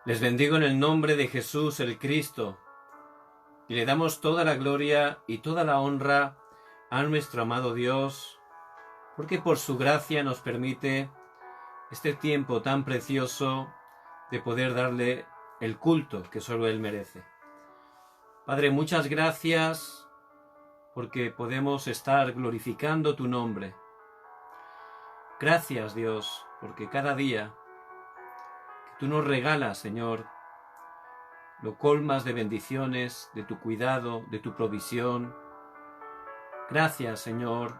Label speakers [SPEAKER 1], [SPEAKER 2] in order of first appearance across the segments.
[SPEAKER 1] Les bendigo en el nombre de Jesús el Cristo y le damos toda la gloria y toda la honra a nuestro amado Dios, porque por su gracia nos permite este tiempo tan precioso de poder darle el culto que solo Él merece. Padre, muchas gracias porque podemos estar glorificando tu nombre. Gracias, Dios, porque cada día que tú nos regalas, Señor, lo colmas de bendiciones, de tu cuidado, de tu provisión. Gracias, Señor,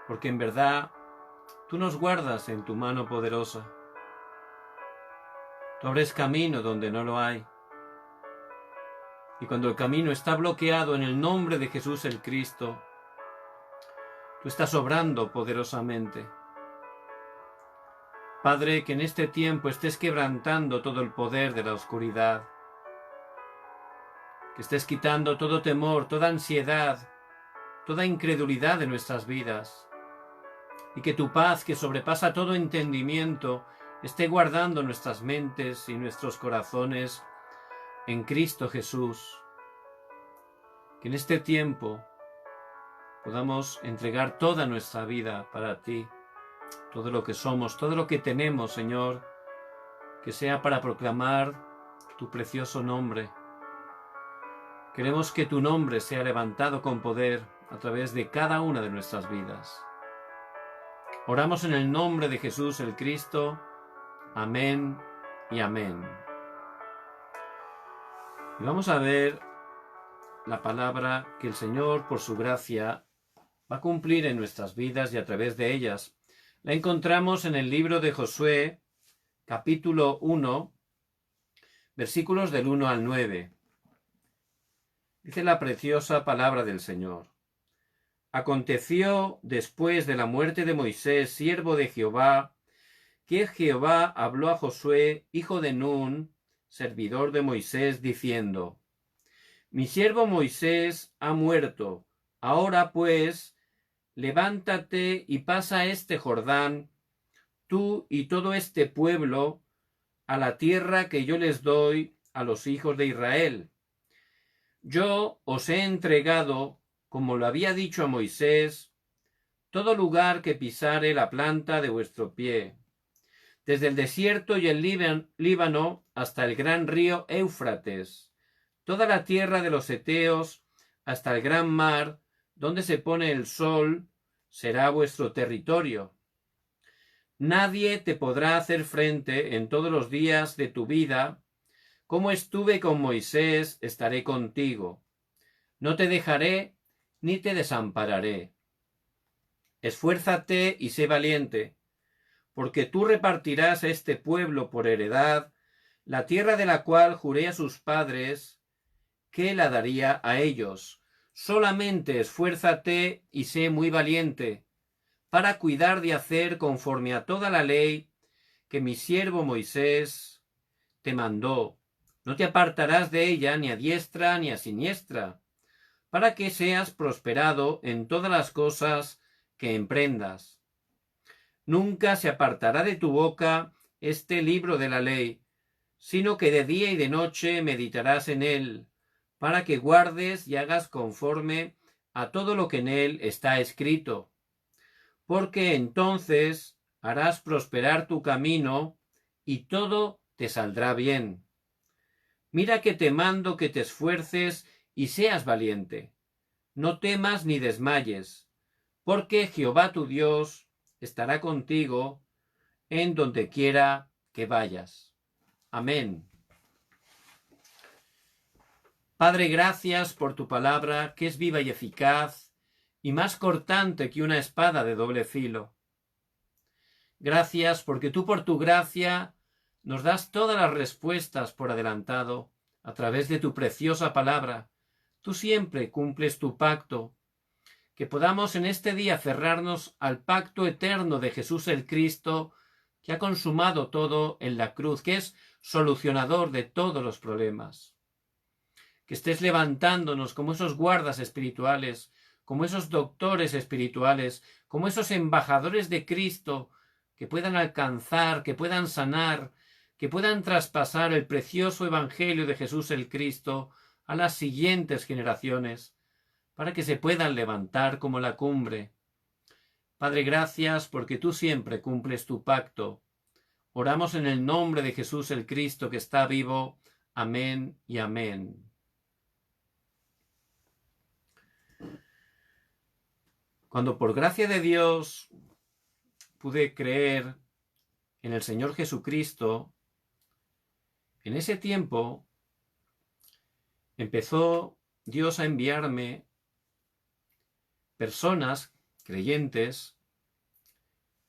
[SPEAKER 1] porque en verdad tú nos guardas en tu mano poderosa. Tú abres camino donde no lo hay. Y cuando el camino está bloqueado en el nombre de Jesús el Cristo, tú estás obrando poderosamente. Padre, que en este tiempo estés quebrantando todo el poder de la oscuridad, que estés quitando todo temor, toda ansiedad, toda incredulidad de nuestras vidas, y que tu paz, que sobrepasa todo entendimiento, esté guardando nuestras mentes y nuestros corazones en Cristo Jesús. Que en este tiempo podamos entregar toda nuestra vida para ti, todo lo que somos, todo lo que tenemos, Señor, que sea para proclamar tu precioso nombre. Queremos que tu nombre sea levantado con poder a través de cada una de nuestras vidas. Oramos en el nombre de Jesús el Cristo. Amén y amén. Y vamos a ver la palabra que el Señor, por su gracia, va a cumplir en nuestras vidas y a través de ellas. La encontramos en el libro de Josué, capítulo 1, versículos del 1 al 9. Dice la preciosa palabra del Señor. Aconteció después de la muerte de Moisés, siervo de Jehová, que Jehová habló a Josué, hijo de Nun, servidor de Moisés, diciendo: Mi siervo Moisés ha muerto. Ahora pues, levántate y pasa este Jordán, tú y todo este pueblo, a la tierra que yo les doy a los hijos de Israel. Yo os he entregado, como lo había dicho a Moisés, todo lugar que pisare la planta de vuestro pie, desde el desierto y el Líbano hasta el gran río Éufrates, toda la tierra de los heteos hasta el gran mar, donde se pone el sol, será vuestro territorio. Nadie te podrá hacer frente en todos los días de tu vida. Como estuve con Moisés, estaré contigo. No te dejaré ni te desampararé. Esfuérzate y sé valiente, porque tú repartirás a este pueblo por heredad la tierra de la cual juré a sus padres que la daría a ellos. Solamente esfuérzate y sé muy valiente, para cuidar de hacer conforme a toda la ley que mi siervo Moisés te mandó. No te apartarás de ella ni a diestra ni a siniestra, para que seas prosperado en todas las cosas que emprendas. Nunca se apartará de tu boca este libro de la ley, sino que de día y de noche meditarás en él, para que guardes y hagas conforme a todo lo que en él está escrito. Porque entonces harás prosperar tu camino y todo te saldrá bien. Mira que te mando que te esfuerces y seas valiente. No temas ni desmayes, porque Jehová tu Dios estará contigo en donde quiera que vayas. Amén. Padre, gracias por tu palabra, que es viva y eficaz, y más cortante que una espada de doble filo. Gracias porque tú, por tu gracia, nos das todas las respuestas por adelantado a través de tu preciosa palabra. Tú siempre cumples tu pacto. Que podamos en este día cerrarnos al pacto eterno de Jesús el Cristo, que ha consumado todo en la cruz, que es solucionador de todos los problemas. Que estés levantándonos como esos guardas espirituales, como esos doctores espirituales, como esos embajadores de Cristo, que puedan alcanzar, que puedan sanar, que puedan traspasar el precioso Evangelio de Jesús el Cristo a las siguientes generaciones, para que se puedan levantar como la cumbre. Padre, gracias porque tú siempre cumples tu pacto. Oramos en el nombre de Jesús el Cristo que está vivo. Amén y amén. Cuando por gracia de Dios pude creer en el Señor Jesucristo, en ese tiempo empezó Dios a enviarme personas creyentes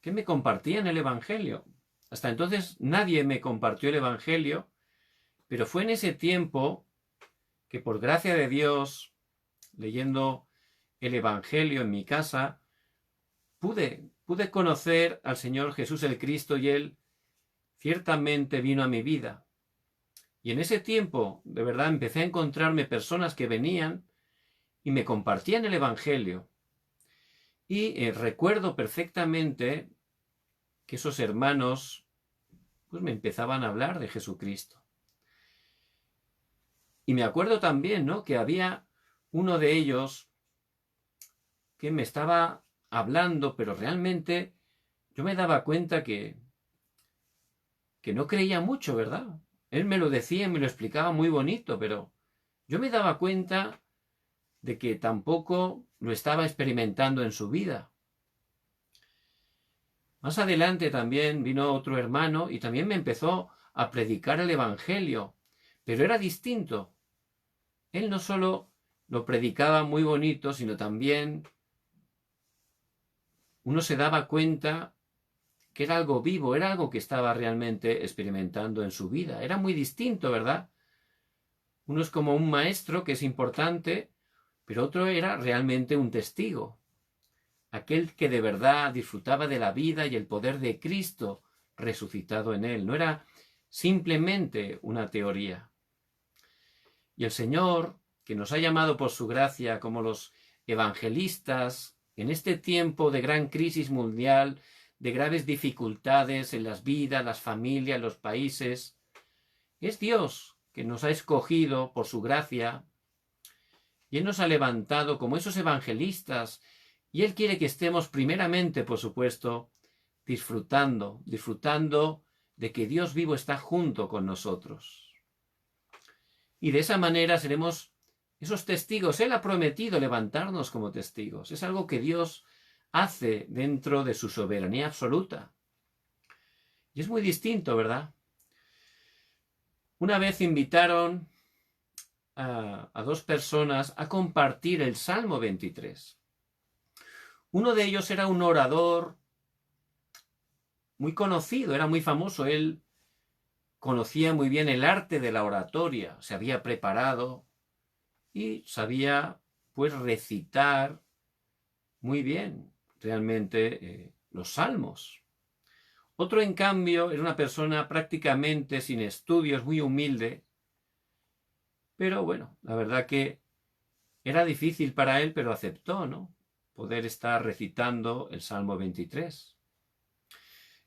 [SPEAKER 1] que me compartían el Evangelio. Hasta entonces nadie me compartió el Evangelio, pero fue en ese tiempo que por gracia de Dios, leyendo el Evangelio en mi casa, pude conocer al Señor Jesús el Cristo y Él ciertamente vino a mi vida. Y en ese tiempo, de verdad, empecé a encontrarme personas que venían y me compartían el Evangelio. Y recuerdo perfectamente que esos hermanos pues me empezaban a hablar de Jesucristo. Y me acuerdo también, ¿no?, que había uno de ellos que me estaba hablando, pero realmente yo me daba cuenta que no creía mucho, ¿verdad? Él me lo decía, me lo explicaba muy bonito, pero yo me daba cuenta de que tampoco lo estaba experimentando en su vida. Más adelante también vino otro hermano y también me empezó a predicar el Evangelio, pero era distinto. Él no solo lo predicaba muy bonito, sino también uno se daba cuenta que era algo vivo, era algo que estaba realmente experimentando en su vida. Era muy distinto, ¿verdad? Uno es como un maestro que es importante, pero otro era realmente un testigo. Aquel que de verdad disfrutaba de la vida y el poder de Cristo resucitado en él. No era simplemente una teoría. Y el Señor, que nos ha llamado por su gracia como los evangelistas, en este tiempo de gran crisis mundial, de graves dificultades en las vidas, las familias, los países, es Dios que nos ha escogido por su gracia y Él nos ha levantado como esos evangelistas y Él quiere que estemos primeramente, por supuesto, disfrutando de que Dios vivo está junto con nosotros. Y de esa manera seremos esos testigos. Él ha prometido levantarnos como testigos. Es algo que Dios hace dentro de su soberanía absoluta. Y es muy distinto, ¿verdad? Una vez invitaron a dos personas a compartir el Salmo 23. Uno de ellos era un orador muy conocido, era muy famoso. Él conocía muy bien el arte de la oratoria, se había preparado y sabía pues recitar muy bien realmente los salmos. Otro, en cambio, era una persona prácticamente sin estudios, muy humilde, pero bueno, la verdad que era difícil para él, pero aceptó, ¿no?, poder estar recitando el Salmo 23.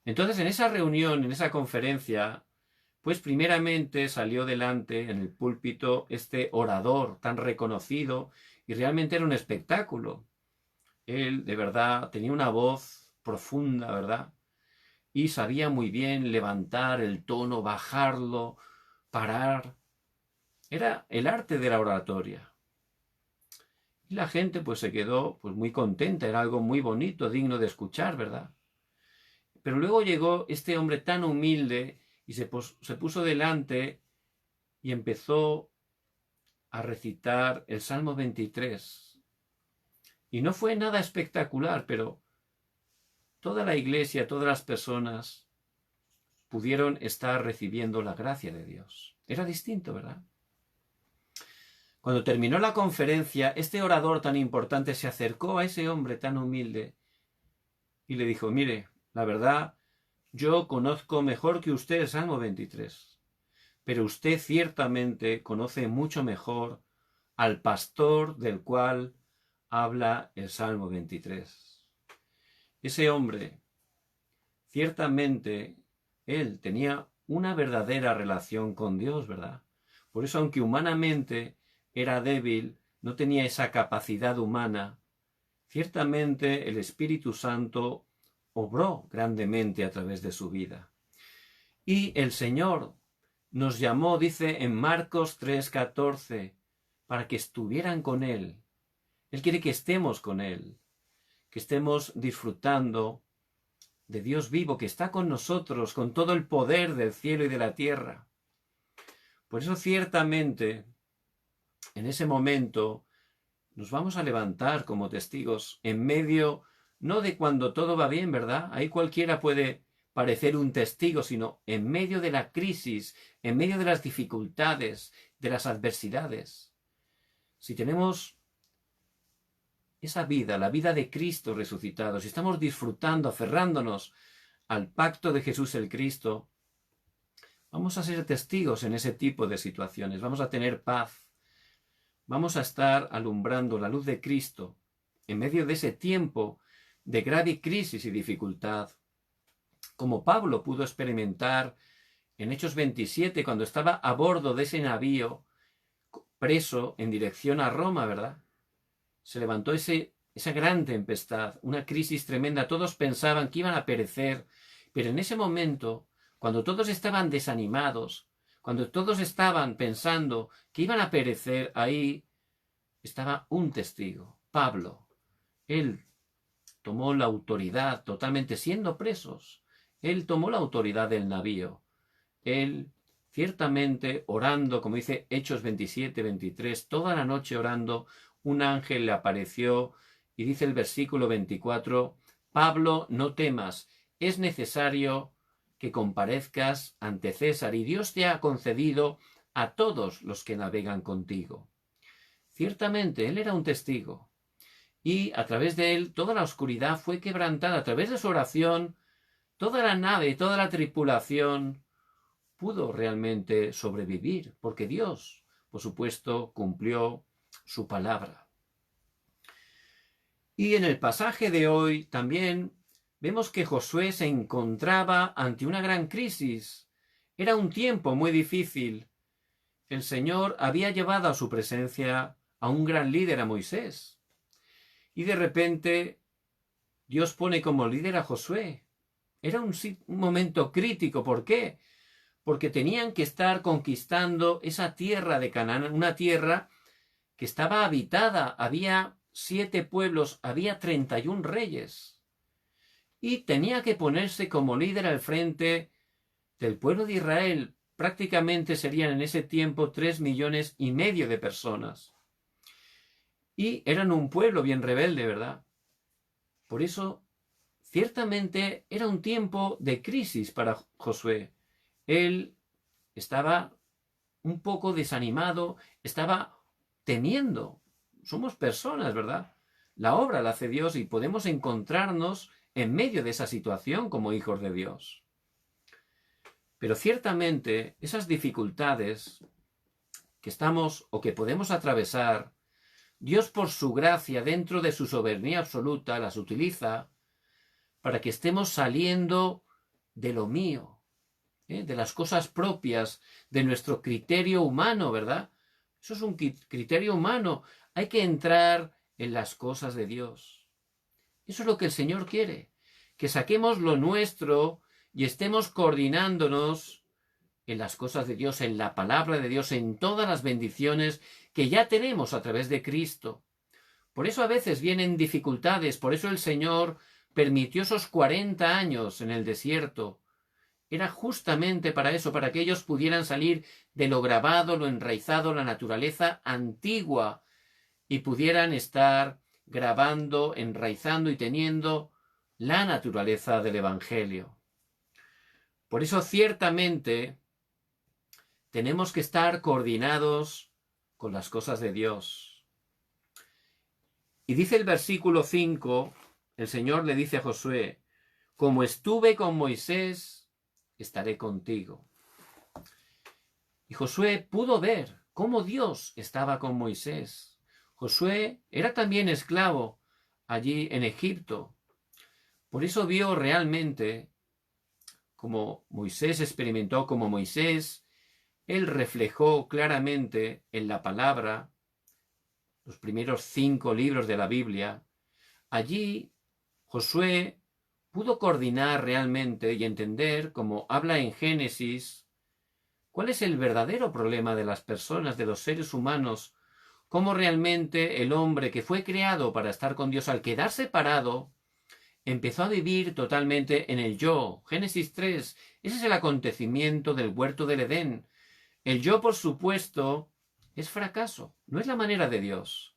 [SPEAKER 1] Entonces, en esa reunión, en esa conferencia, pues primeramente salió delante en el púlpito este orador tan reconocido y realmente era un espectáculo. Él de verdad tenía una voz profunda, ¿verdad? Y sabía muy bien levantar el tono, bajarlo, parar. Era el arte de la oratoria. Y la gente pues se quedó pues muy contenta, era algo muy bonito, digno de escuchar, ¿verdad? Pero luego llegó este hombre tan humilde y se puso delante y empezó a recitar el Salmo 23. Y no fue nada espectacular, pero toda la iglesia, todas las personas pudieron estar recibiendo la gracia de Dios. Era distinto, ¿verdad? Cuando terminó la conferencia, este orador tan importante se acercó a ese hombre tan humilde y le dijo: mire, la verdad, yo conozco mejor que usted el Salmo 23, pero usted ciertamente conoce mucho mejor al pastor del cual habla el Salmo 23. Ese hombre, ciertamente, él tenía una verdadera relación con Dios, ¿verdad? Por eso, aunque humanamente era débil, no tenía esa capacidad humana, ciertamente el Espíritu Santo obró grandemente a través de su vida. Y el Señor nos llamó, dice en Marcos 3:14, para que estuvieran con Él. Él quiere que estemos con Él, que estemos disfrutando de Dios vivo, que está con nosotros, con todo el poder del cielo y de la tierra. Por eso ciertamente, en ese momento, nos vamos a levantar como testigos en medio, no de cuando todo va bien, ¿verdad? Ahí cualquiera puede parecer un testigo, sino en medio de la crisis, en medio de las dificultades, de las adversidades. Si tenemos esa vida, la vida de Cristo resucitado, si estamos disfrutando, aferrándonos al pacto de Jesús el Cristo, vamos a ser testigos en ese tipo de situaciones, vamos a tener paz, vamos a estar alumbrando la luz de Cristo en medio de ese tiempo de grave crisis y dificultad, como Pablo pudo experimentar en Hechos 27, cuando estaba a bordo de ese navío preso en dirección a Roma, ¿verdad? Se levantó esa gran tempestad, una crisis tremenda. Todos pensaban que iban a perecer, pero en ese momento, cuando todos estaban desanimados, cuando todos estaban pensando que iban a perecer, ahí estaba un testigo, Pablo. Él tomó la autoridad totalmente, siendo presos. Él tomó la autoridad del navío. Él, ciertamente, orando, como dice Hechos 27-23, toda la noche orando, un ángel le apareció y dice el versículo 24, Pablo, no temas, es necesario que comparezcas ante César y Dios te ha concedido a todos los que navegan contigo. Ciertamente, él era un testigo y a través de él toda la oscuridad fue quebrantada. A través de su oración, toda la nave, toda la tripulación pudo realmente sobrevivir, porque Dios, por supuesto, cumplió su palabra. Y en el pasaje de hoy también vemos que Josué se encontraba ante una gran crisis. Era un tiempo muy difícil. El Señor había llevado a su presencia a un gran líder, a Moisés. Y de repente Dios pone como líder a Josué. Era un momento crítico. ¿Por qué? Porque tenían que estar conquistando esa tierra de Canaán, una tierra que estaba habitada. Había 7 pueblos, había 31 reyes. Y tenía que ponerse como líder al frente del pueblo de Israel. Prácticamente serían en ese tiempo 3,5 millones de personas. Y eran un pueblo bien rebelde, ¿verdad? Por eso, ciertamente era un tiempo de crisis para Josué. Él estaba un poco desanimado, estaba temiendo. Somos personas, ¿verdad? La obra la hace Dios y podemos encontrarnos en medio de esa situación como hijos de Dios. Pero ciertamente esas dificultades que estamos o que podemos atravesar, Dios por su gracia, dentro de su soberanía absoluta, las utiliza para que estemos saliendo de lo mío, de las cosas propias, de nuestro criterio humano, ¿verdad? Eso es un criterio humano. Hay que entrar en las cosas de Dios. Eso es lo que el Señor quiere, que saquemos lo nuestro y estemos coordinándonos en las cosas de Dios, en la palabra de Dios, en todas las bendiciones que ya tenemos a través de Cristo. Por eso a veces vienen dificultades, por eso el Señor permitió esos 40 años en el desierto. Era justamente para eso, para que ellos pudieran salir de lo grabado, lo enraizado, la naturaleza antigua, y pudieran estar grabando, enraizando y teniendo la naturaleza del Evangelio. Por eso ciertamente tenemos que estar coordinados con las cosas de Dios. Y dice el versículo 5, el Señor le dice a Josué, como estuve con Moisés, estaré contigo. Y Josué pudo ver cómo Dios estaba con Moisés. Josué era también esclavo allí en Egipto. Por eso vio realmente como Moisés experimentó como Moisés, él reflejó claramente en la palabra, los primeros 5 libros de la Biblia. Allí Josué pudo coordinar realmente y entender, como habla en Génesis, cuál es el verdadero problema de las personas, de los seres humanos, cómo realmente el hombre que fue creado para estar con Dios, al quedar separado, empezó a vivir totalmente en el yo. Génesis 3, ese es el acontecimiento del huerto del Edén. El yo, por supuesto, es fracaso, no es la manera de Dios.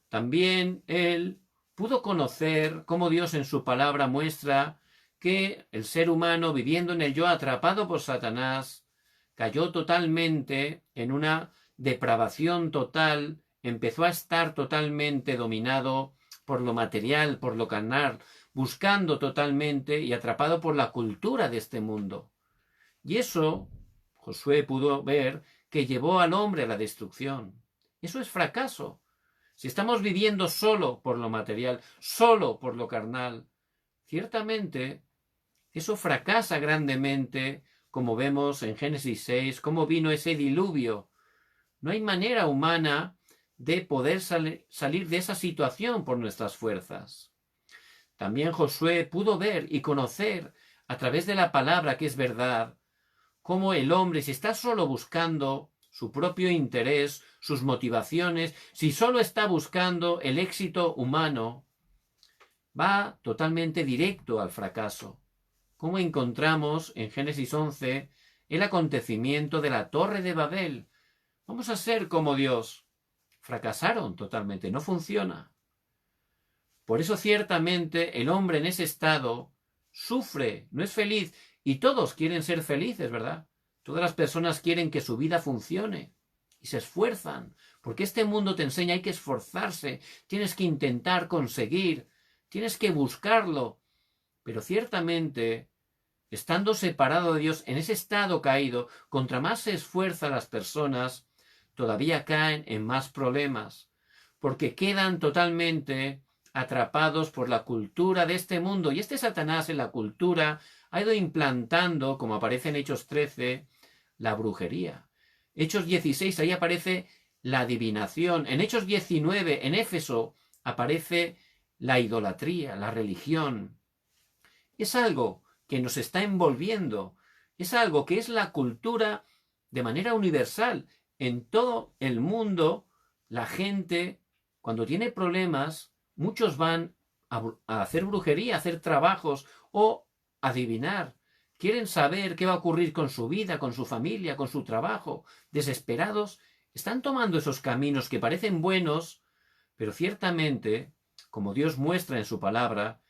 [SPEAKER 1] También él pudo conocer cómo Dios en su palabra muestra que el ser humano, viviendo en el yo, atrapado por Satanás, cayó totalmente en una depravación total, empezó a estar totalmente dominado por lo material, por lo carnal, buscando totalmente y atrapado por la cultura de este mundo. Y eso, Josué pudo ver que llevó al hombre a la destrucción. Eso es fracaso. Si estamos viviendo solo por lo material, solo por lo carnal, ciertamente eso fracasa grandemente, como vemos en Génesis 6, cómo vino ese diluvio. No hay manera humana de poder salir de esa situación por nuestras fuerzas. También Josué pudo ver y conocer a través de la palabra que es verdad, cómo el hombre, si está solo buscando su propio interés, sus motivaciones, si solo está buscando el éxito humano, va totalmente directo al fracaso. Como encontramos en Génesis 11 el acontecimiento de la Torre de Babel. Vamos a ser como Dios. Fracasaron totalmente, no funciona. Por eso ciertamente el hombre en ese estado sufre, no es feliz, y todos quieren ser felices, ¿verdad? Todas las personas quieren que su vida funcione y se esfuerzan, porque este mundo te enseña hay que esforzarse, tienes que intentar conseguir, tienes que buscarlo, pero ciertamente, estando separado de Dios en ese estado caído, contra más se esfuerzan las personas, todavía caen en más problemas, porque quedan totalmente atrapados por la cultura de este mundo. Y este Satanás en la cultura ha ido implantando, como aparece en Hechos 13, la brujería. Hechos 16, ahí aparece la adivinación. En Hechos 19, en Éfeso, aparece la idolatría, la religión. Es algo que nos está envolviendo. Es algo que es la cultura de manera universal. En todo el mundo, la gente, cuando tiene problemas, muchos van a hacer brujería, a hacer trabajos o adivinar. Quieren saber qué va a ocurrir con su vida, con su familia, con su trabajo. Desesperados, están tomando esos caminos que parecen buenos, pero ciertamente, como Dios muestra en su palabra,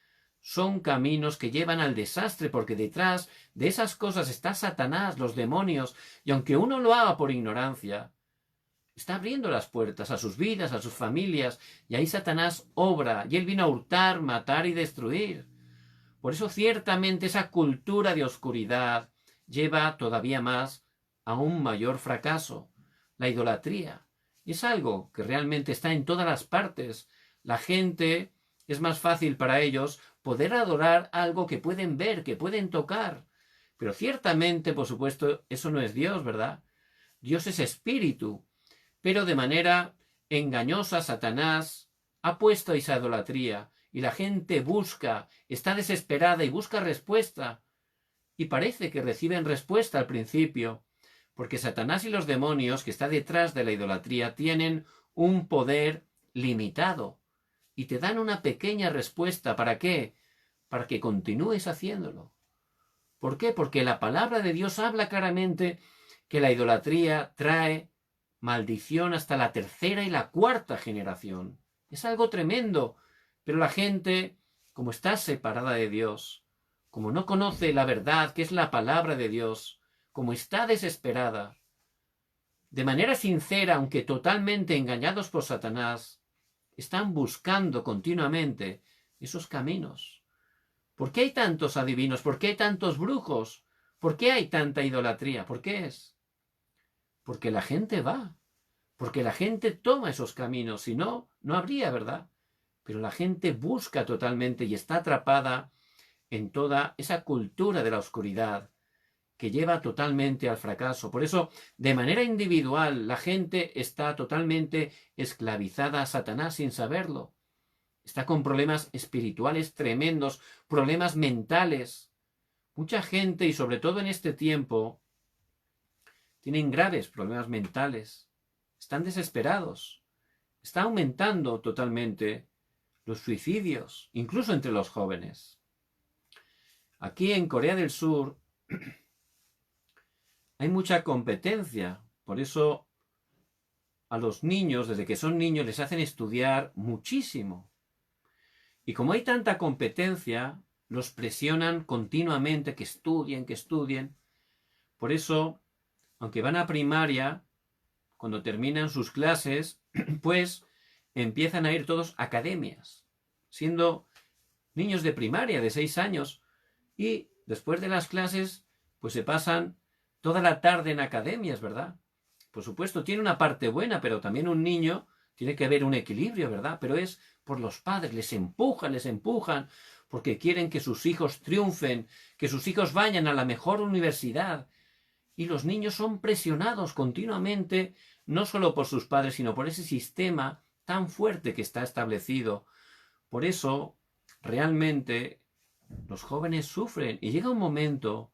[SPEAKER 1] son caminos que llevan al desastre, porque detrás de esas cosas está Satanás, los demonios, y aunque uno lo haga por ignorancia, está abriendo las puertas a sus vidas, a sus familias, y ahí Satanás obra, y él vino a hurtar, matar y destruir. Por eso ciertamente esa cultura de oscuridad lleva todavía más a un mayor fracaso. La idolatría es algo que realmente está en todas las partes. La gente, es más fácil para ellos poder adorar algo que pueden ver, que pueden tocar. Pero ciertamente, por supuesto, eso no es Dios, ¿verdad? Dios es espíritu. Pero de manera engañosa, Satanás ha puesto esa idolatría y la gente busca, está desesperada y busca respuesta. Y parece que reciben respuesta al principio, porque Satanás y los demonios que está detrás de la idolatría tienen un poder limitado y te dan una pequeña respuesta. ¿Para qué? Para que continúes haciéndolo. ¿Por qué? Porque la palabra de Dios habla claramente que la idolatría trae maldición hasta la 3ª y la 4ª generación. Es algo tremendo, pero la gente, como está separada de Dios, como no conoce la verdad que es la palabra de Dios, como está desesperada, de manera sincera, aunque totalmente engañados por Satanás, están buscando continuamente esos caminos. ¿Por qué hay tantos adivinos? ¿Por qué hay tantos brujos? ¿Por qué hay tanta idolatría? ¿Por qué es? Porque la gente va, porque la gente toma esos caminos, si no, no habría, ¿verdad? Pero la gente busca totalmente y está atrapada en toda esa cultura de la oscuridad que lleva totalmente al fracaso. Por eso, de manera individual, la gente está totalmente esclavizada a Satanás sin saberlo. Está con problemas espirituales tremendos, problemas mentales. Mucha gente, y sobre todo en este tiempo, tienen graves problemas mentales. Están desesperados. Está aumentando totalmente los suicidios, incluso entre los jóvenes. Aquí en Corea del Sur hay mucha competencia. Por eso a los niños, desde que son niños, les hacen estudiar muchísimo. Y como hay tanta competencia, los presionan continuamente que estudien, que estudien. Por eso, aunque van a primaria, cuando terminan sus clases, pues empiezan a ir todos a academias, siendo niños de primaria de 6 años, y después de las clases, pues se pasan toda la tarde en academias, ¿verdad? Por supuesto, tiene una parte buena, pero también un niño tiene que haber un equilibrio, ¿verdad? Pero es por los padres, les empujan, porque quieren que sus hijos triunfen, que sus hijos vayan a la mejor universidad. Y los niños son presionados continuamente, no solo por sus padres, sino por ese sistema tan fuerte que está establecido. Por eso, realmente, los jóvenes sufren y llega un momento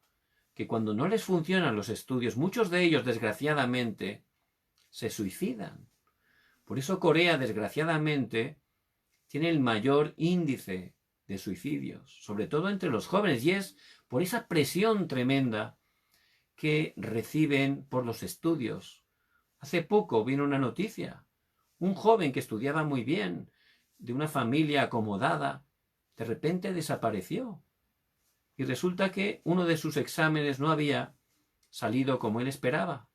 [SPEAKER 1] que cuando no les funcionan los estudios, muchos de ellos, desgraciadamente, se suicidan. Por eso Corea, desgraciadamente, tiene el mayor índice de suicidios, sobre todo entre los jóvenes, y es por esa presión tremenda que reciben por los estudios. Hace poco vino una noticia. Un joven que estudiaba muy bien, de una familia acomodada, de repente desapareció. Y resulta que uno de sus exámenes no había salido como él esperaba.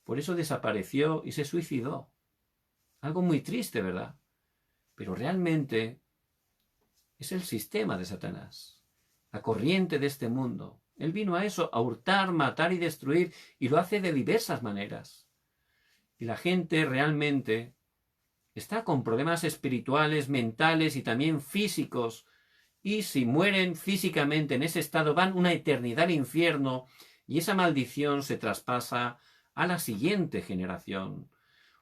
[SPEAKER 1] Por eso desapareció y se suicidó. Algo muy triste, ¿verdad? Pero realmente es el sistema de Satanás, la corriente de este mundo. Él vino a eso, a hurtar, matar y destruir, y lo hace de diversas maneras. Y la gente realmente está con problemas espirituales, mentales y también físicos, y si mueren físicamente en ese estado van una eternidad al infierno, y esa maldición se traspasa a la siguiente generación.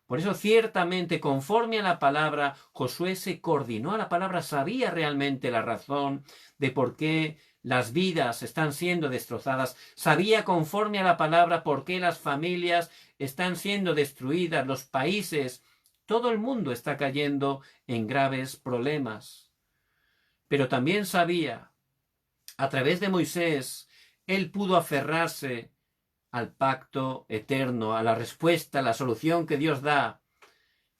[SPEAKER 1] Por eso, ciertamente, conforme a la palabra, Josué se coordinó a la palabra, sabía realmente la razón de por qué las vidas están siendo destrozadas, sabía conforme a la palabra por qué las familias están siendo destruidas, los países, todo el mundo está cayendo en graves problemas. Pero también sabía, a través de Moisés, él pudo aferrarse al pacto eterno, a la respuesta, a la solución que Dios da.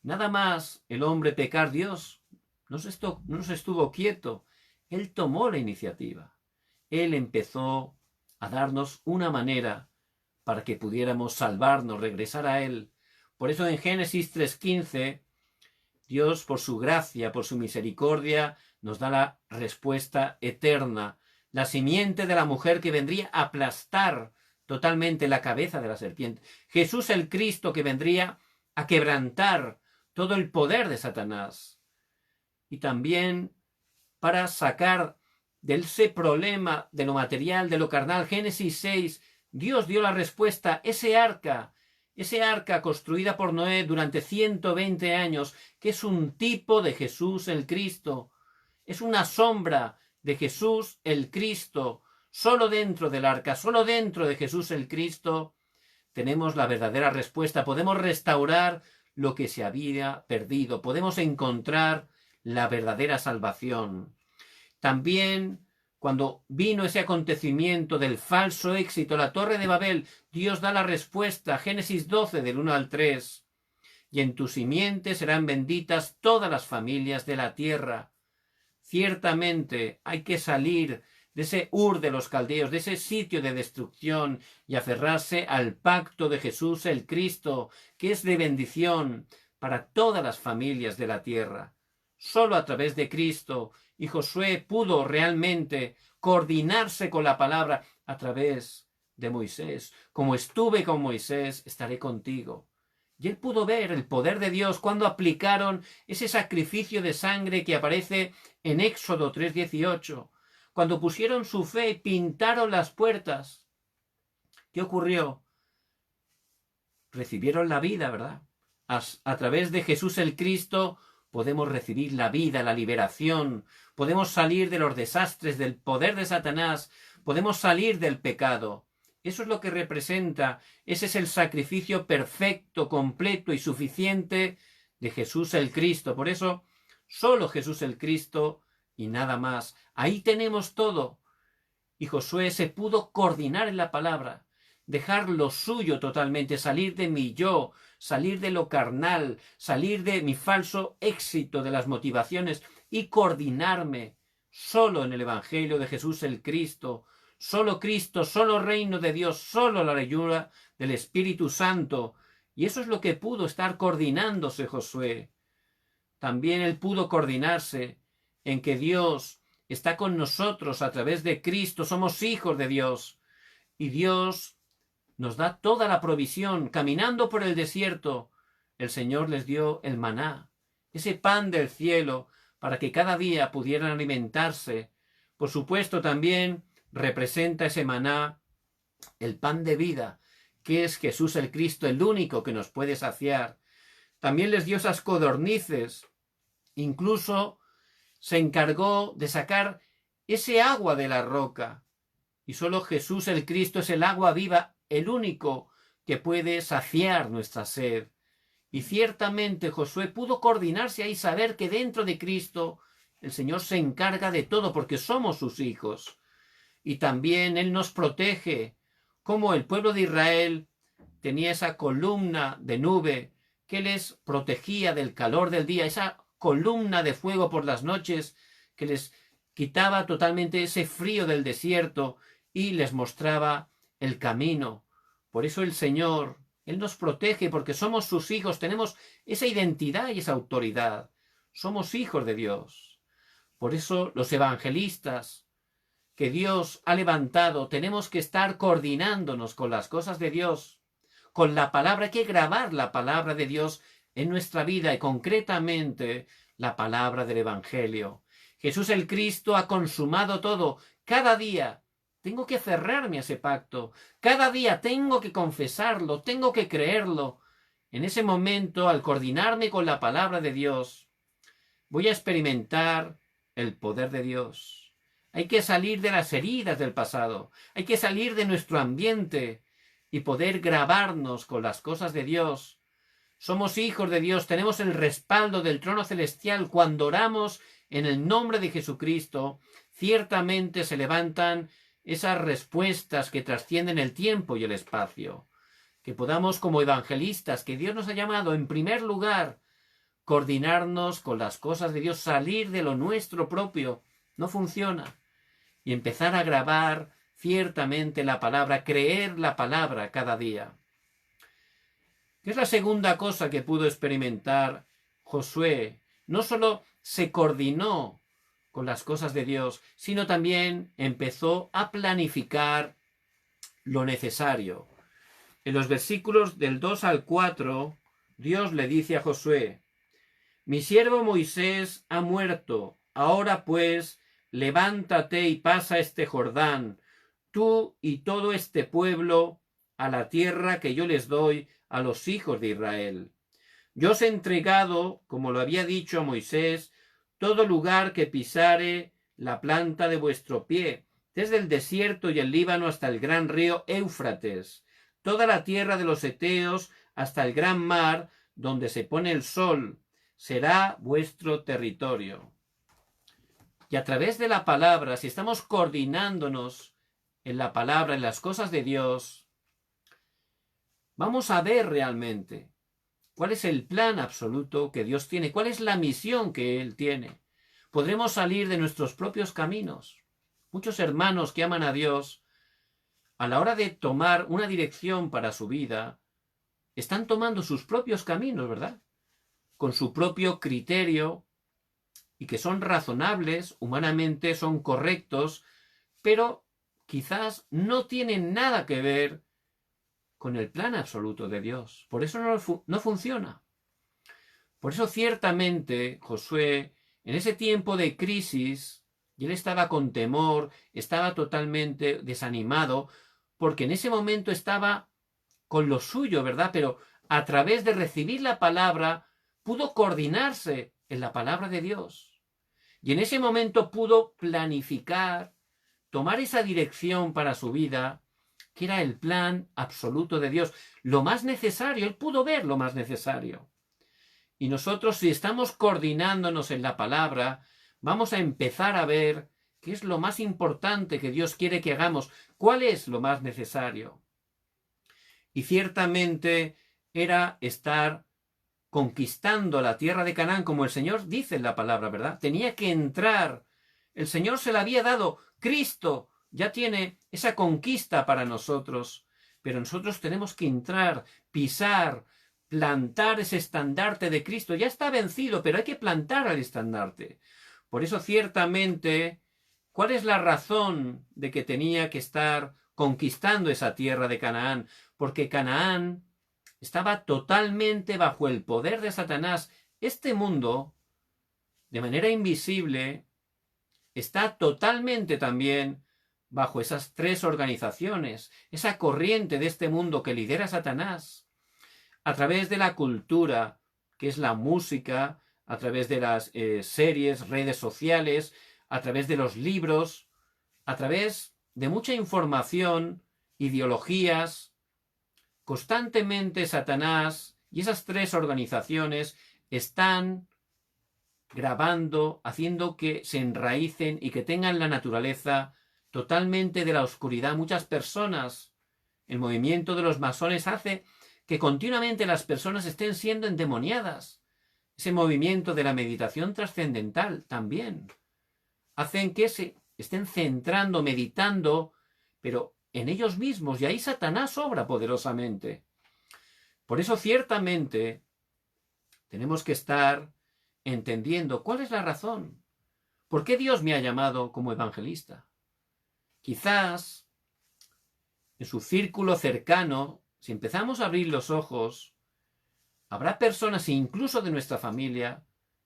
[SPEAKER 1] Nada más el hombre pecar, Dios no se estuvo quieto. Él tomó la iniciativa. Él empezó a darnos una manera para que pudiéramos salvarnos, regresar a Él. Por eso en Génesis 3:15, Dios, por su gracia, por su misericordia, nos da la respuesta eterna. La simiente de la mujer que vendría a aplastar totalmente la cabeza de la serpiente. Jesús el Cristo que vendría a quebrantar todo el poder de Satanás. Y también para sacar de ese problema de lo material, de lo carnal, Génesis 6, Dios dio la respuesta, ese arca construida por Noé durante 120 años, que es un tipo de Jesús el Cristo, es una sombra de Jesús el Cristo. Solo dentro del arca, solo dentro de Jesús el Cristo, tenemos la verdadera respuesta. Podemos restaurar lo que se había perdido. Podemos encontrar la verdadera salvación. También, cuando vino ese acontecimiento del falso éxito, la Torre de Babel, Dios da la respuesta. Génesis 12, del 1 al 3. Y en tu simiente serán benditas todas las familias de la tierra. Ciertamente hay que salir de ese Ur de los caldeos, de ese sitio de destrucción, y aferrarse al pacto de Jesús el Cristo, que es de bendición para todas las familias de la tierra. Solo a través de Cristo, y Josué pudo realmente coordinarse con la palabra a través de Moisés. Como estuve con Moisés, estaré contigo. Y él pudo ver el poder de Dios cuando aplicaron ese sacrificio de sangre que aparece en Éxodo 3:18. Cuando pusieron su fe, pintaron las puertas. ¿Qué ocurrió? Recibieron la vida, ¿verdad? A través de Jesús el Cristo podemos recibir la vida, la liberación, podemos salir de los desastres, del poder de Satanás, podemos salir del pecado. Eso es lo que representa, ese es el sacrificio perfecto, completo y suficiente de Jesús el Cristo. Por eso, solo Jesús el Cristo y nada más. Ahí tenemos todo. Y Josué se pudo coordinar en la palabra, dejar lo suyo totalmente, salir de mi yo, salir de lo carnal, salir de mi falso éxito, de las motivaciones y coordinarme solo en el Evangelio de Jesús el Cristo, solo reino de Dios, solo la llenura del Espíritu Santo. Y eso es lo que pudo estar coordinándose Josué. También él pudo coordinarse en que Dios está con nosotros a través de Cristo, somos hijos de Dios. Y Dios nos da toda la provisión. Caminando por el desierto, el Señor les dio el maná, ese pan del cielo, para que cada día pudieran alimentarse. Por supuesto, también representa ese maná el pan de vida, que es Jesús el Cristo, el único que nos puede saciar. También les dio esas codornices. Incluso se encargó de sacar ese agua de la roca. Y solo Jesús el Cristo es el agua viva, el único que puede saciar nuestra sed. Y ciertamente Josué pudo coordinarse ahí y saber que dentro de Cristo el Señor se encarga de todo porque somos sus hijos. Y también Él nos protege, como el pueblo de Israel tenía esa columna de nube que les protegía del calor del día, esa columna de fuego por las noches que les quitaba totalmente ese frío del desierto y les mostraba el camino. Por eso el Señor, Él nos protege porque somos sus hijos, tenemos esa identidad y esa autoridad. Somos hijos de Dios. Por eso los evangelistas que Dios ha levantado, tenemos que estar coordinándonos con las cosas de Dios, con la palabra. Hay que grabar la palabra de Dios en nuestra vida y concretamente la palabra del Evangelio. Jesús el Cristo ha consumado todo. Cada día tengo que aferrarme a ese pacto. Cada día tengo que confesarlo, tengo que creerlo. En ese momento, al coordinarme con la palabra de Dios, voy a experimentar el poder de Dios. Hay que salir de las heridas del pasado. Hay que salir de nuestro ambiente y poder grabarnos con las cosas de Dios. Somos hijos de Dios, tenemos el respaldo del trono celestial. Cuando oramos en el nombre de Jesucristo, ciertamente se levantan esas respuestas que trascienden el tiempo y el espacio. Que podamos, como evangelistas, que Dios nos ha llamado en primer lugar, coordinarnos con las cosas de Dios, salir de lo nuestro propio. No funciona. Y empezar a grabar ciertamente la palabra, creer la palabra cada día. ¿Qué es la segunda cosa que pudo experimentar Josué? No solo se coordinó con las cosas de Dios, sino también empezó a planificar lo necesario. En los versículos del 2 al 4, Dios le dice a Josué: mi siervo Moisés ha muerto, ahora pues, levántate y pasa este Jordán, tú y todo este pueblo, a la tierra que yo les doy a los hijos de Israel. Yo os he entregado, como lo había dicho a Moisés, todo lugar que pisare la planta de vuestro pie, desde el desierto y el Líbano hasta el gran río Éufrates, toda la tierra de los heteos hasta el gran mar, donde se pone el sol, será vuestro territorio. Y a través de la palabra, si estamos coordinándonos en la palabra, en las cosas de Dios, vamos a ver realmente cuál es el plan absoluto que Dios tiene, cuál es la misión que Él tiene. Podremos salir de nuestros propios caminos. Muchos hermanos que aman a Dios, a la hora de tomar una dirección para su vida, están tomando sus propios caminos, ¿verdad? Con su propio criterio, y que son razonables, humanamente son correctos, pero quizás no tienen nada que ver con el plan absoluto de Dios. Por eso no funciona. Por eso ciertamente Josué, en ese tiempo de crisis, Y él estaba con temor, estaba totalmente desanimado, porque en ese momento estaba con lo suyo, ¿verdad? Pero a través de recibir la palabra, pudo coordinarse en la palabra de Dios. Y en ese momento pudo planificar, tomar esa dirección para su vida, que era el plan absoluto de Dios. Lo más necesario, él pudo ver lo más necesario. Y nosotros, si estamos coordinándonos en la palabra, vamos a empezar a ver qué es lo más importante que Dios quiere que hagamos, cuál es lo más necesario. Y ciertamente era estar conquistando la tierra de Canaán, como el Señor dice en la palabra, ¿verdad? Tenía que entrar. El Señor se la había dado. Cristo ya tiene esa conquista para nosotros. Pero nosotros tenemos que entrar, pisar, plantar ese estandarte de Cristo. Ya está vencido, pero hay que plantar al estandarte. Por eso, ciertamente, ¿cuál es la razón de que tenía que estar conquistando esa tierra de Canaán? Porque Canaán estaba totalmente bajo el poder de Satanás. Este mundo, de manera invisible, está totalmente también bajo esas tres organizaciones, esa corriente de este mundo que lidera Satanás, a través de la cultura, que es la música, a través de las series, redes sociales, a través de los libros, a través de mucha información, ideologías. Constantemente Satanás y esas tres organizaciones están grabando, haciendo que se enraícen y que tengan la naturaleza totalmente de la oscuridad. Muchas personas, el movimiento de los masones hace que continuamente las personas estén siendo endemoniadas. Ese movimiento de la meditación trascendental también hacen que se estén centrando, meditando, pero en ellos mismos, y ahí Satanás obra poderosamente. Por eso, ciertamente, tenemos que estar entendiendo cuál es la razón. ¿Por qué Dios me ha llamado como evangelista? Quizás, en su círculo cercano, si empezamos a abrir los ojos, habrá personas, incluso de nuestra familia,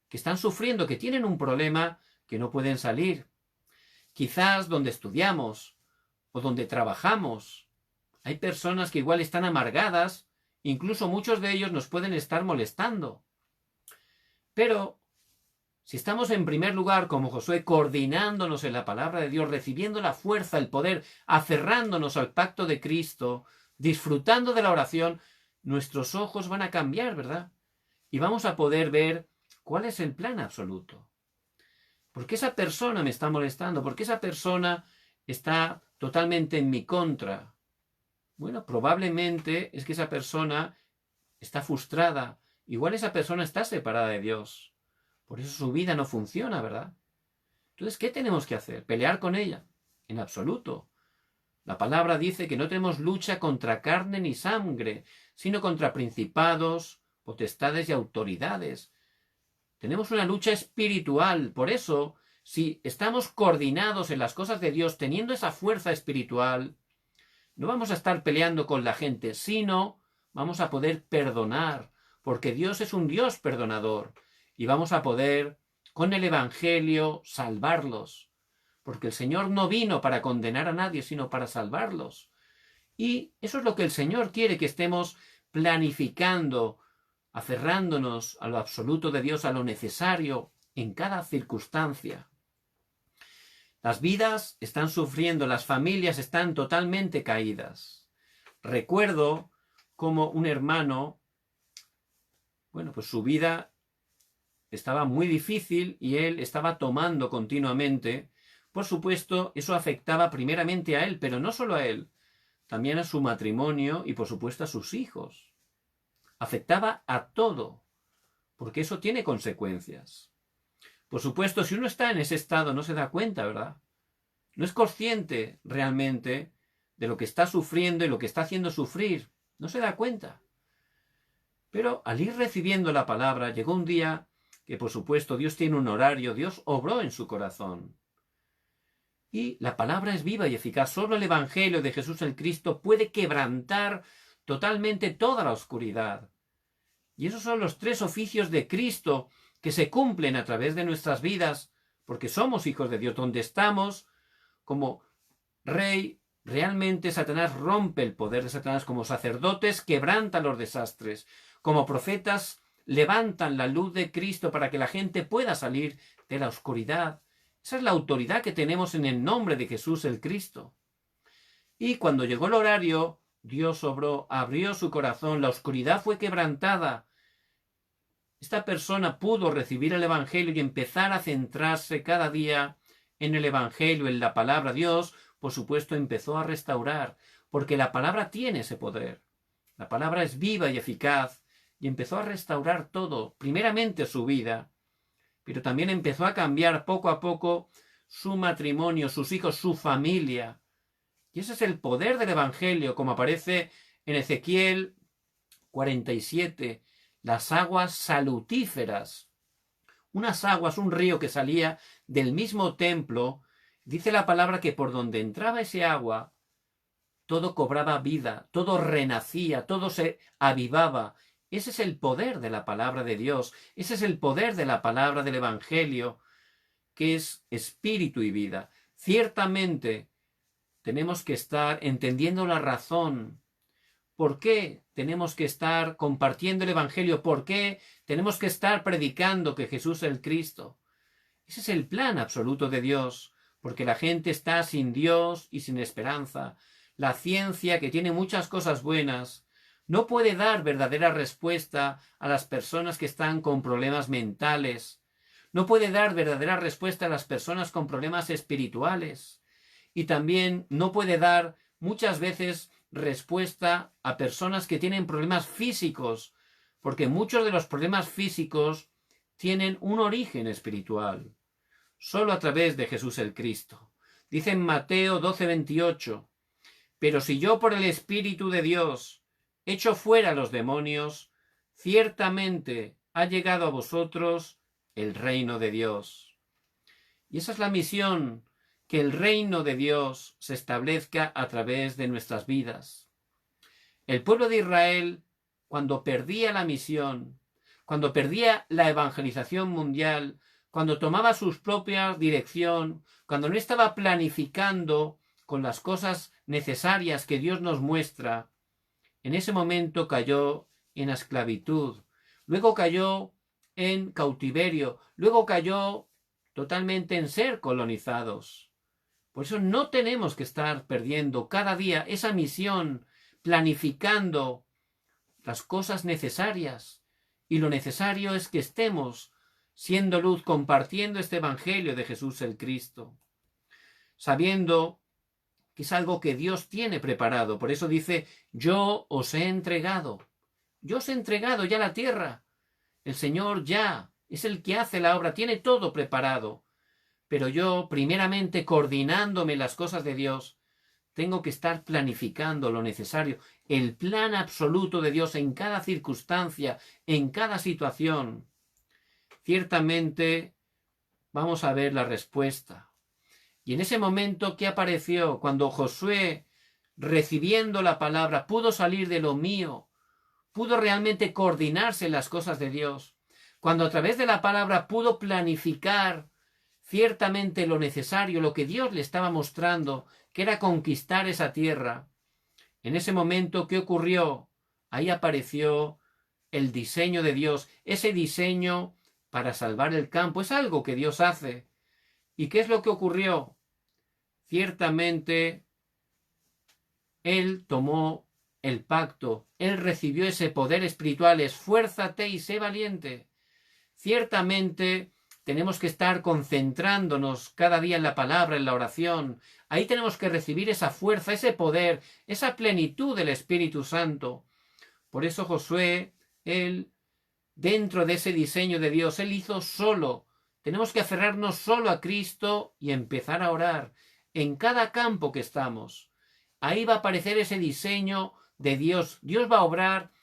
[SPEAKER 1] que están sufriendo, que tienen un problema, que no pueden salir. Quizás donde estudiamos, o donde trabajamos, hay personas que igual están amargadas, incluso muchos de ellos nos pueden estar molestando. Pero si estamos en primer lugar, como Josué, coordinándonos en la palabra de Dios, recibiendo la fuerza, el poder, aferrándonos al pacto de Cristo, disfrutando de la oración, nuestros ojos van a cambiar, ¿verdad? Y vamos a poder ver cuál es el plan absoluto. ¿Por qué esa persona me está molestando? ¿Por qué esa persona está totalmente en mi contra? Bueno, probablemente es que esa persona está frustrada. Igual esa persona está separada de Dios. Por eso su vida no funciona, ¿verdad? Entonces, ¿qué tenemos que hacer? ¿Pelear con ella? En absoluto. La palabra dice que no tenemos lucha contra carne ni sangre, sino contra principados, potestades y autoridades. Tenemos una lucha espiritual. Por eso, si estamos coordinados en las cosas de Dios, teniendo esa fuerza espiritual, no vamos a estar peleando con la gente, sino vamos a poder perdonar, porque Dios es un Dios perdonador, y vamos a poder, con el Evangelio, salvarlos, porque el Señor no vino para condenar a nadie, sino para salvarlos. Y eso es lo que el Señor quiere, que estemos planificando, aferrándonos a lo absoluto de Dios, a lo necesario en cada circunstancia. Las vidas están sufriendo, las familias están totalmente caídas. Recuerdo como un hermano, pues su vida estaba muy difícil y él estaba tomando continuamente. Por supuesto, eso afectaba primeramente a él, pero no solo a él, también a su matrimonio y por supuesto a sus hijos. Afectaba a todo, porque eso tiene consecuencias. Por supuesto, si uno está en ese estado no se da cuenta, ¿verdad? No es consciente realmente de lo que está sufriendo y lo que está haciendo sufrir. No se da cuenta. Pero al ir recibiendo la palabra, llegó un día que, por supuesto, Dios tiene un horario, Dios obró en su corazón. Y la palabra es viva y eficaz. Solo el Evangelio de Jesús el Cristo puede quebrantar totalmente toda la oscuridad. Y esos son los tres oficios de Cristo que se cumplen a través de nuestras vidas porque somos hijos de Dios. Donde estamos como rey, realmente Satanás rompe el poder de Satanás. Como sacerdotes quebrantan los desastres. Como profetas levantan la luz de Cristo para que la gente pueda salir de la oscuridad. Esa es la autoridad que tenemos en el nombre de Jesús el Cristo. Y cuando llegó el horario, Dios obró, abrió su corazón, la oscuridad fue quebrantada. Esta persona pudo recibir el Evangelio y empezar a centrarse cada día en el Evangelio, en la palabra. Dios, por supuesto, empezó a restaurar, porque la palabra tiene ese poder. La palabra es viva y eficaz, y empezó a restaurar todo, primeramente su vida, pero también empezó a cambiar poco a poco su matrimonio, sus hijos, su familia. Y ese es el poder del Evangelio, como aparece en Ezequiel 47, las aguas salutíferas. Unas aguas, un río que salía del mismo templo. Dice la palabra que por donde entraba ese agua, todo cobraba vida, todo renacía, todo se avivaba. Ese es el poder de la palabra de Dios. Ese es el poder de la palabra del Evangelio, que es espíritu y vida. Ciertamente tenemos que estar entendiendo la razón. ¿Por qué tenemos que estar compartiendo el Evangelio? ¿Por qué tenemos que estar predicando que Jesús es el Cristo? Ese es el plan absoluto de Dios, porque la gente está sin Dios y sin esperanza. La ciencia, que tiene muchas cosas buenas, no puede dar verdadera respuesta a las personas que están con problemas mentales. No puede dar verdadera respuesta a las personas con problemas espirituales. Y también no puede dar muchas veces respuesta a personas que tienen problemas físicos, porque muchos de los problemas físicos tienen un origen espiritual. Solo a través de Jesús el Cristo. Dice en Mateo 12:28, pero si yo por el Espíritu de Dios echo fuera a los demonios, ciertamente ha llegado a vosotros el reino de Dios. Y esa es la misión, que el reino de Dios se establezca a través de nuestras vidas. El pueblo de Israel, cuando perdía la misión, cuando perdía la evangelización mundial, cuando tomaba su propia dirección, cuando no estaba planificando con las cosas necesarias que Dios nos muestra, en ese momento cayó en la esclavitud, luego cayó en cautiverio, luego cayó totalmente en ser colonizados. Por eso no tenemos que estar perdiendo cada día esa misión, planificando las cosas necesarias. Y lo necesario es que estemos siendo luz, compartiendo este Evangelio de Jesús el Cristo, sabiendo que es algo que Dios tiene preparado. Por eso dice, yo os he entregado. Yo os he entregado ya la tierra. El Señor ya es el que hace la obra, tiene todo preparado. Pero yo, primeramente, coordinándome las cosas de Dios, tengo que estar planificando lo necesario, el plan absoluto de Dios en cada circunstancia, en cada situación. Ciertamente vamos a ver la respuesta. Y en ese momento, ¿qué apareció? Cuando Josué, recibiendo la palabra, pudo salir de lo mío, pudo realmente coordinarse en las cosas de Dios. Cuando a través de la palabra pudo planificar ciertamente lo necesario, lo que Dios le estaba mostrando, que era conquistar esa tierra. En ese momento, ¿qué ocurrió? Ahí apareció el diseño de Dios, ese diseño para salvar el campo. Es algo que Dios hace. ¿Y qué es lo que ocurrió? Ciertamente, Él tomó el pacto, Él recibió ese poder espiritual, esfuérzate y sé valiente. Ciertamente, tenemos que estar concentrándonos cada día en la palabra, en la oración. Ahí tenemos que recibir esa fuerza, ese poder, esa plenitud del Espíritu Santo. Por eso Josué, él, dentro de ese diseño de Dios, él hizo solo. Tenemos que aferrarnos solo a Cristo y empezar a orar en cada campo que estamos. Ahí va a aparecer ese diseño de Dios. Dios va a obrar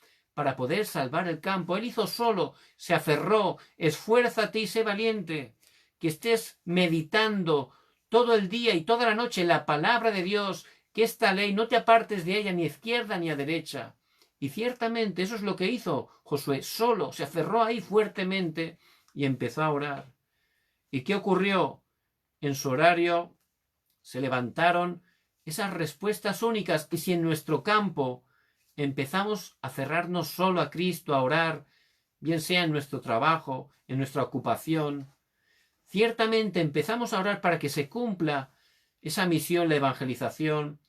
[SPEAKER 1] para poder salvar el campo. Él hizo solo, se aferró, esfuérzate y sé valiente, que estés meditando todo el día y toda la noche la palabra de Dios, que esta ley no te apartes de ella ni a izquierda ni a derecha. Y ciertamente eso es lo que hizo Josué, solo, se aferró ahí fuertemente y empezó a orar. ¿Y qué ocurrió? En su horario se levantaron esas respuestas únicas, y si en nuestro campo empezamos a cerrarnos solo a Cristo, a orar, bien sea en nuestro trabajo, en nuestra ocupación, ciertamente empezamos a orar para que se cumpla esa misión, la evangelización.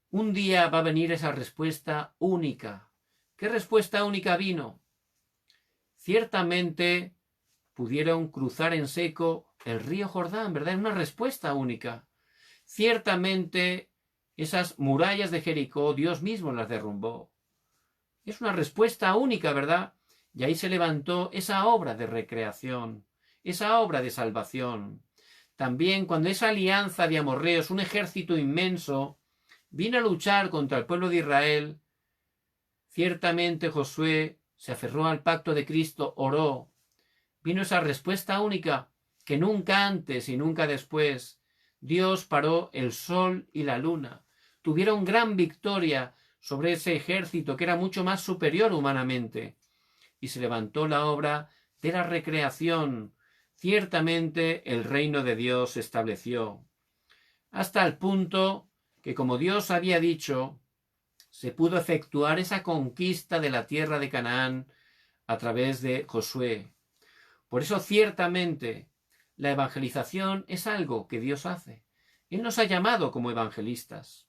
[SPEAKER 1] Un día va a venir esa respuesta única. ¿Qué respuesta única vino? Ciertamente pudieron cruzar en seco el río Jordán, ¿verdad? Una respuesta única. Ciertamente esas murallas de Jericó Dios mismo las derrumbó. Es una respuesta única, ¿verdad? Y ahí se levantó esa obra de recreación, esa obra de salvación. También cuando esa alianza de amorreos, un ejército inmenso, vino a luchar contra el pueblo de Israel, ciertamente Josué se aferró al pacto de Cristo, oró. Vino esa respuesta única que nunca antes y nunca después. Dios paró el sol y la luna. Tuvieron gran victoria sobre ese ejército que era mucho más superior humanamente. Y se levantó la obra de la recreación. Ciertamente el reino de Dios se estableció. Hasta el punto que, como Dios había dicho, se pudo efectuar esa conquista de la tierra de Canaán a través de Josué. Por eso ciertamente la evangelización es algo que Dios hace. Él nos ha llamado como evangelistas.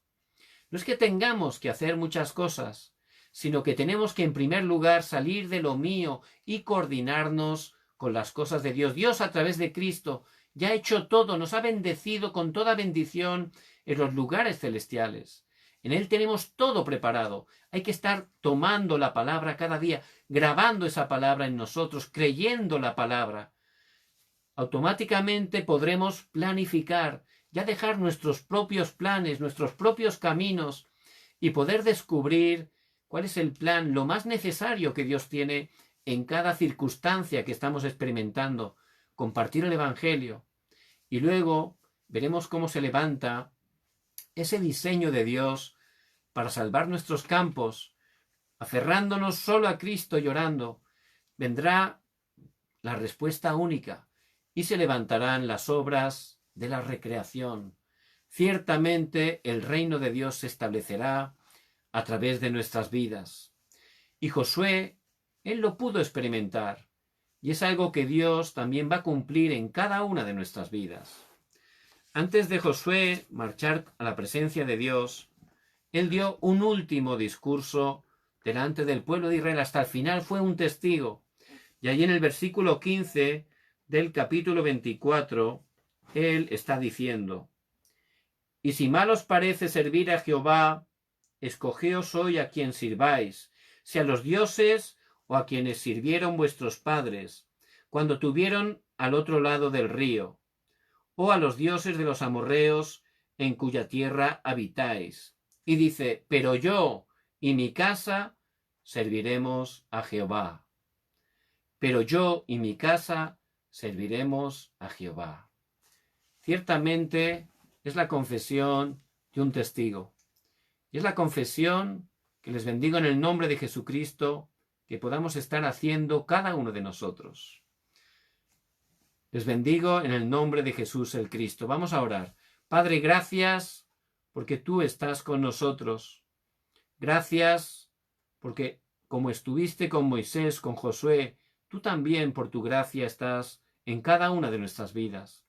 [SPEAKER 1] No es que tengamos que hacer muchas cosas, sino que tenemos que en primer lugar salir de lo mío y coordinarnos con las cosas de Dios. Dios a través de Cristo ya ha hecho todo, nos ha bendecido con toda bendición en los lugares celestiales. En Él tenemos todo preparado. Hay que estar tomando la palabra cada día, grabando esa palabra en nosotros, creyendo la palabra. Automáticamente podremos planificar, ya dejar nuestros propios planes, nuestros propios caminos y poder descubrir cuál es el plan, lo más necesario que Dios tiene en cada circunstancia que estamos experimentando. Compartir el Evangelio. Y luego veremos cómo se levanta ese diseño de Dios para salvar nuestros campos, aferrándonos solo a Cristo y orando. Vendrá la respuesta única y se levantarán las obras de la recreación. Ciertamente el reino de Dios se establecerá a través de nuestras vidas. Y Josué, él lo pudo experimentar, y es algo que Dios también va a cumplir en cada una de nuestras vidas. Antes de Josué marchar a la presencia de Dios, él dio un último discurso delante del pueblo de Israel. Hasta el final fue un testigo. Y allí en el versículo 15 del capítulo 24, él está diciendo: y si mal os parece servir a Jehová, escogeos hoy a quien sirváis, si a los dioses o a quienes sirvieron vuestros padres, cuando tuvieron al otro lado del río, o a los dioses de los amorreos en cuya tierra habitáis. Y dice: pero yo y mi casa serviremos a Jehová. Pero yo y mi casa serviremos a Jehová. Ciertamente es la confesión de un testigo. Y es la confesión que les bendigo en el nombre de Jesucristo, que podamos estar haciendo cada uno de nosotros. Les bendigo en el nombre de Jesús el Cristo. Vamos a orar. Padre, gracias porque tú estás con nosotros. Gracias porque como estuviste con Moisés, con Josué, tú también por tu gracia estás en cada una de nuestras vidas.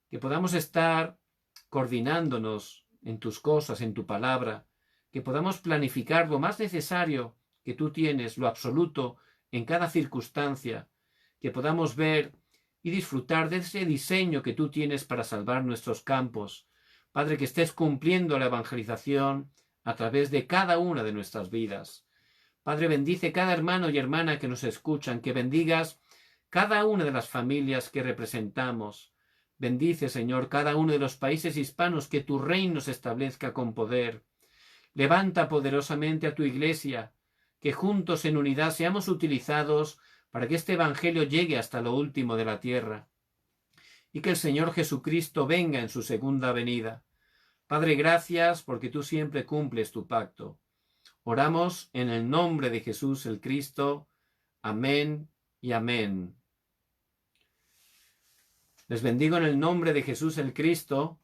[SPEAKER 1] Que podamos estar coordinándonos en tus cosas, en tu palabra, que podamos planificar lo más necesario que tú tienes, lo absoluto, en cada circunstancia, que podamos ver y disfrutar de ese diseño que tú tienes para salvar nuestros campos. Padre, que estés cumpliendo la evangelización a través de cada una de nuestras vidas. Padre, bendice cada hermano y hermana que nos escuchan, que bendigas cada una de las familias que representamos. Bendice, Señor, cada uno de los países hispanos, que tu reino se establezca con poder. Levanta poderosamente a tu iglesia, que juntos en unidad seamos utilizados para que este evangelio llegue hasta lo último de la tierra. Y que el Señor Jesucristo venga en su segunda venida. Padre, gracias porque tú siempre cumples tu pacto. Oramos en el nombre de Jesús el Cristo. Amén y amén. Les bendigo en el nombre de Jesús el Cristo,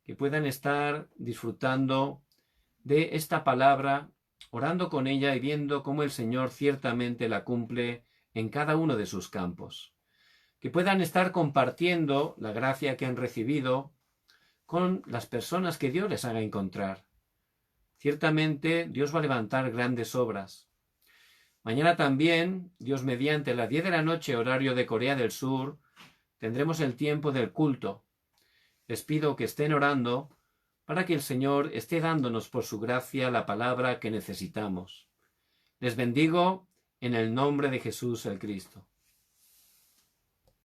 [SPEAKER 1] que puedan estar disfrutando de esta palabra, orando con ella y viendo cómo el Señor ciertamente la cumple en cada uno de sus campos. Que puedan estar compartiendo la gracia que han recibido con las personas que Dios les haga encontrar. Ciertamente Dios va a levantar grandes obras. Mañana también, Dios mediante, a las 10 de la noche, horario de Corea del Sur, tendremos el tiempo del culto. Les pido que estén orando para que el Señor esté dándonos por su gracia la palabra que necesitamos. Les bendigo en el nombre de Jesús el Cristo.